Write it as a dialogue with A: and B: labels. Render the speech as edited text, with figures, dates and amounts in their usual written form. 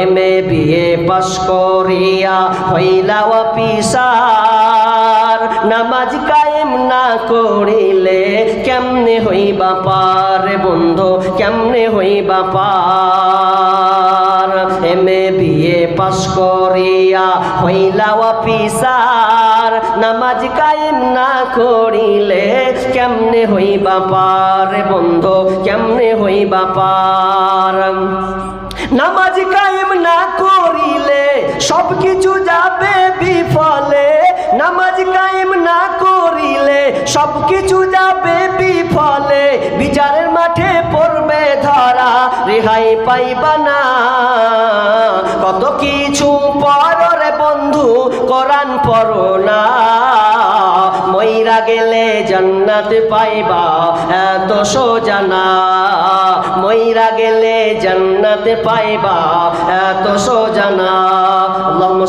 A: MA BA পাশ করিয়া হইলা officer, নামাজ কায়েম না করিলে কেমনে হইবা পার বন্ধু, কেমনে হইবা পার। এমএ বিএ পাশ করিয়া হইলা অফিসার, নামাজ কায়েম না করিলে কেমনে হইবা পার বন্ধু, কেমনে হইবা পার। নামাজ কায়েম না করিলে সব কিছু যাবে বিফলে, নামাজ কায়েম না করিলে সব কিছু যাবে বিফলে, বিচারের মাঠে পড়বে ধরা রেহাই পাইবা না। কত কিছু পড়ো রে বন্ধু, কোরআন পড়ো না, মইরা গেলে জান্নাত পাইবা এত সোজা না, মইরা গেলে জান্নাত পাইবা এত সোজা না। আল্লাহুম্মা